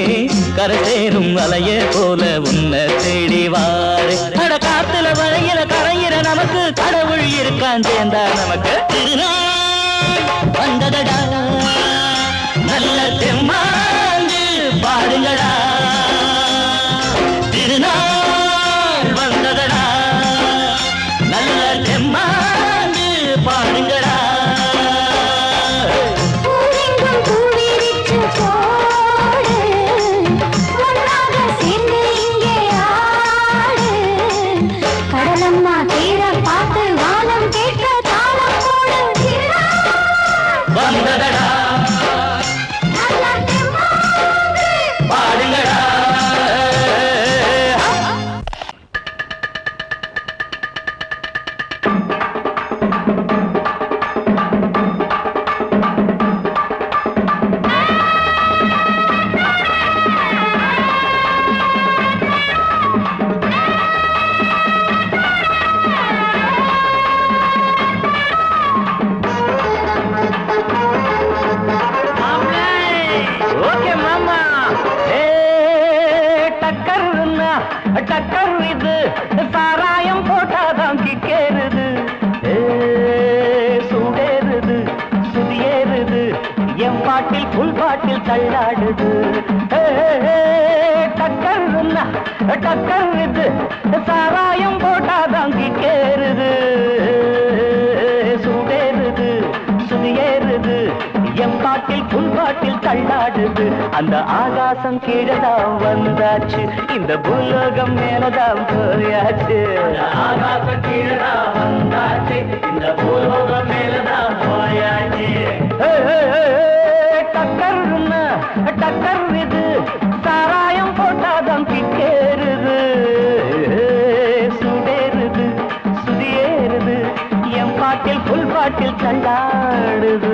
கரை சேரும் அலைய போல உன்னை தேடி வாரே. அட காத்துல வளையில கரையிற நமக்கு கடவுள் இருக்கான் சேர்ந்தா நமக்கு. திருநாள் வந்ததடா, நல்ல தெம்மாங்கு பாடுங்கடா. திருநாள் வந்ததடா, நல்ல தெம்மாங்கு பாடுங்கடா. கடலம்மா தேர பார்த்து வானம் கேட்க தாளம் போடு. டக்கர் இது சாராயம் போட்டாதான் கிக்கேறுது சூடேறுது சுதியேறுது என் பாட்டில் புல் பாட்டில் தள்ளாடுது டக்கர்னா டக்கர் இது சாராயம் போட்டாதான் கிக்கேறுது சூடேறுது சுதியேறுது என் பாட்டில் புல் பாட்டில் தள்ளாடுது அந்த ஆகாசம் கீழதான் வந்தாச்சு இந்த பூலோகம் மேலதான் போயாச்சு ஆகாசம் கீழதான் வந்தாச்சு இந்த பூலோகம் மேலதான் போயாச்சு டக்கர்னா டக்கர் இது சாராயம் போட்டாதான் கிக்கேறுது சுடேறுது சுதியேறுது என் பாட்டில் புல் பாட்டில் தள்ளாடுது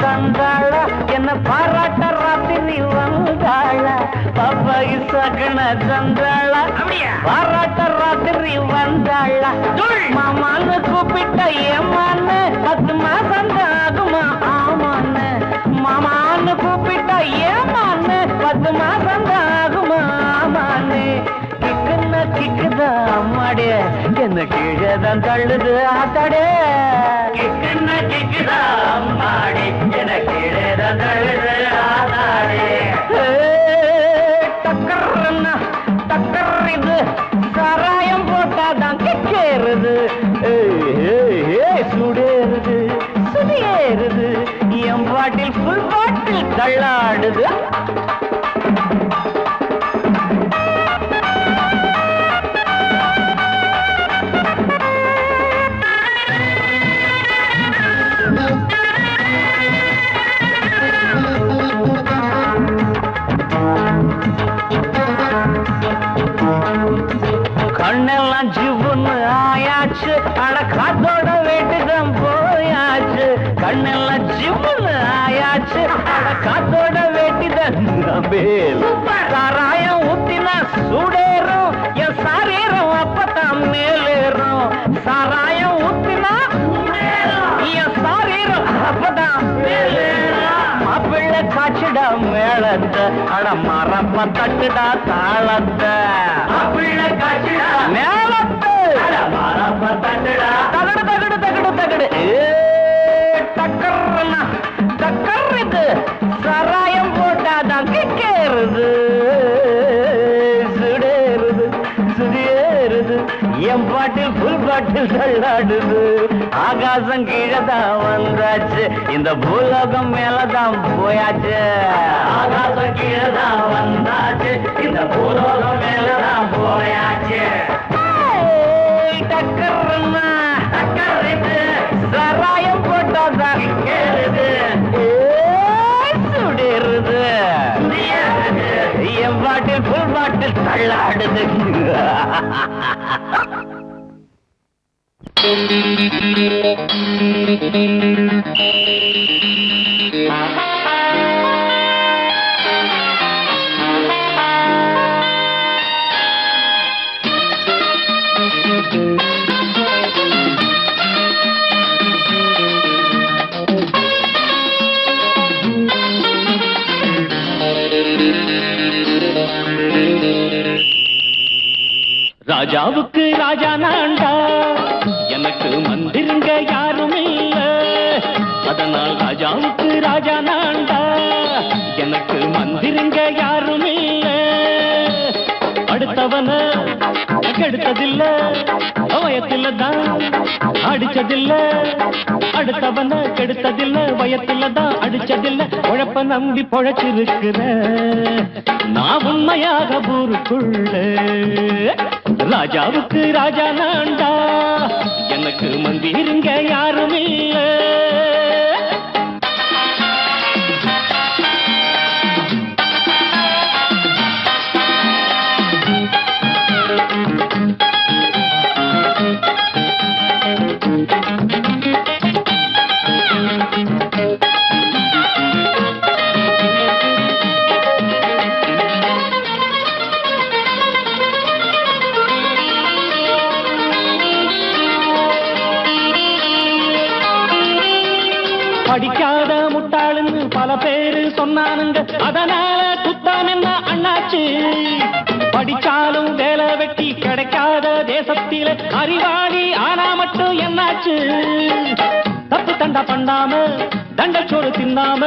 தந்தாள என்ன பாராட்ட ராத்திரி வந்தாள பாப்பாயி சகன தந்தாள பாராட்ட ராத்திரி வந்தாள மாமான்னு கூப்பிட்ட ஏமான்னு 10 மாசம் ஆகுமா ஆமான்னு மாமான்னு கூப்பிட்ட ஏமான்னு 10 மாசம் ஆகுமா ஆமான்னு கிக்குன்னா கிக்குதா அம்மாடே என்ன கீழதான் தள்ளுது ஆத்தாடே கிக்குன்னா கிக்குதா அம்மாடே என்ன கீழதான் தள்ளுது ஆத்தாடே டக்கர்னா டக்கர் இது சாராயம் போட்டாதான் கிக்கேறுது சுடேறுது சுதியேறுது என் பாட்டில் புல் பாட்டில் தள்ளாடுது கண்ணெல்லாம் ஜிவுன்னு ஆயாச்சு அட காத்தோட வீட்டுதான் போயாச்சு கண்ணெல்லாம் ஜிவுன்னு ஆயாச்சு அட காத்தோட வேட்டிதான் சாராயம் ஊத்தினா சூடேறும் என் சாரீரம் அப்பதான் மேலேறும் சாராயம் ஊத்தினா என் சாரீரம் அப்பதான் மேலேறும் மாப்பிள்ளை காய்ச்சிடா மேளத்தை அட மரப்ப தட்டுடா தாளத்தை மாப்பிள்ளை காய்ச்சிடா மேளத்தை அட மரப்ப தட்டுடா தகடு தகடு தகடு தகடு டக்கர்னா டக்கர் இது சாராயம் போட்டாதான் கிக்கேறுது சுடேறுது சுதியேறுது என் பாட்டில் புல் பாட்டில் தள்ளாடுது ஆகாசம் கீழதான் வந்தாச்சு இந்த பூலோகம் மேலதான் போயாச்சு ஆகாசம் கீழதான் வந்தாச்சு இந்த பூலோகம் மேலதான் போயாச்சு டக்கர்னா டக்கர் இது சாராயம் போட்டாதான் கேளுது சுடேறுது என் பாட்டில் புல் பாட்டில் தள்ளாடுது ராஜாவுக்கு ராஜா நான்டா எனக்கு மந்திருங்க யாரும் இல்ல அதனால் ராஜாவுக்கு ராஜா நான்டா எனக்கு மந்திருங்க யாரும் இல்ல அடுத்தவன கெடுத்ததில்ல வயத்தில தான் அடிச்சதில்ல அடுத்தவன கெடுத்ததில்ல வயத்தில தான் அடிச்சதில்ல உழப்ப நம்பி பொழைச்சிருக்கிற நான் உண்மையாக ஊருக்குள்ள ராஜாவுக்கு ராஜா நான்டா எனக்கு மந்திருங்க யாரும் இல்ல படிக்காத முட்டாளுன்னு பல பேரு சொன்னானுங்க, அதனால குத்தம் என்ன அண்ணாச்சு? படிச்சாலும் வேலை வெட்டி கிடைக்காத தேசத்தில அறிவாளி ஆனா மட்டும் என்னாச்சு? தப்பு தண்டா பண்ணாம தண்டச்சோறு தின்னாம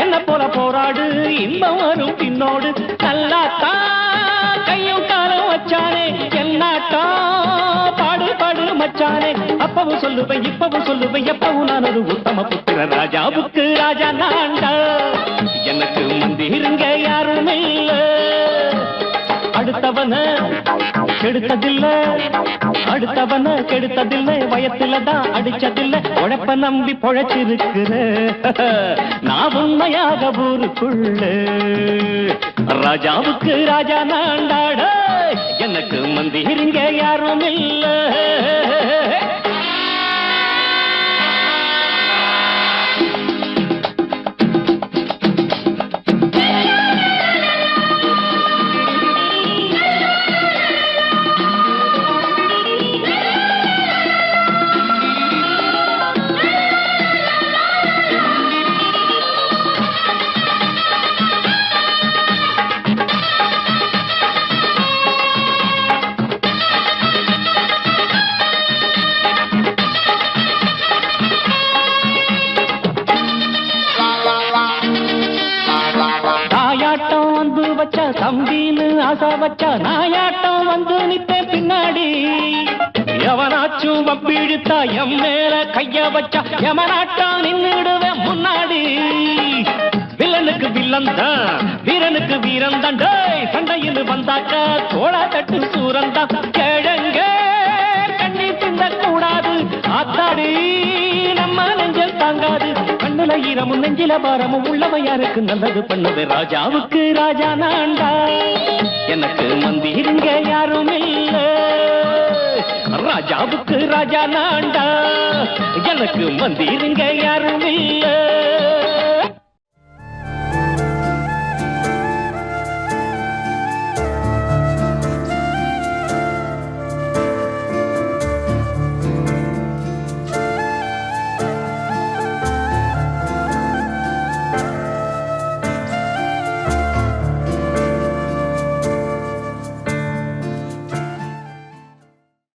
என்ன போல போராடு, இன்பம் வரும் பின்னோடு. நல்லாத்தான் கையும் காலம் வச்சானே, என்னாட்டா பாடு பாடு மச்சானே. அப்பவும் சொல்லுவேன் இப்பவும் சொல்லுவேன், எப்பவும் நான் ஒரு உத்தம புத்திர. ராஜாவுக்கு ராஜா நான்டா, எனக்கு மந்திருங்க யாரும் இல்ல. அடுத்தவன கெடுத்ததில்ல, அடுத்தவன கெடுத்ததில்ல, வயத்துலதான் அடிச்சதில்ல. உழைப்ப நம்பி பொழைச்சிருக்கிற நான் உண்மையாக ஊருக்குள்ள. ராஜாவுக்கு ராஜா நான்டாட, எனக்கு மந்திருங்க யாரும் இல்ல. தம்பின்னு ஆசா வச்சா நாயாட்டம் வந்து நித்தேன் பின்னாடி. எவனாச்சும் வப்பிழுத்தா எம் மேல கைய வச்சா எமனாட்டம் நின்னுடுவேன் முன்னாடி. வில்லனுக்கு வில்லன் தான், வீரனுக்கு வீரன் தான். சண்டையில் வந்தாக்கா தோளா தட்டு சூரன் தான். கிழங்க கண்ணி தின்ன கூடாது, ஆத்தாடி நம்ம நெஞ்சல் தாங்காது. கண்ணுல ஈரமும் நெஞ்சில பாரமும் உள்ளவன் யாருக்கு நல்லது பண்ணது. ராஜாவுக்கு ராஜா நான்டா, எனக்கு மந்திருங்க யாரும் இல்ல. ராஜாவுக்கு ராஜா நான்டா, எனக்கு மந்திருங்க யாரும் இல்ல.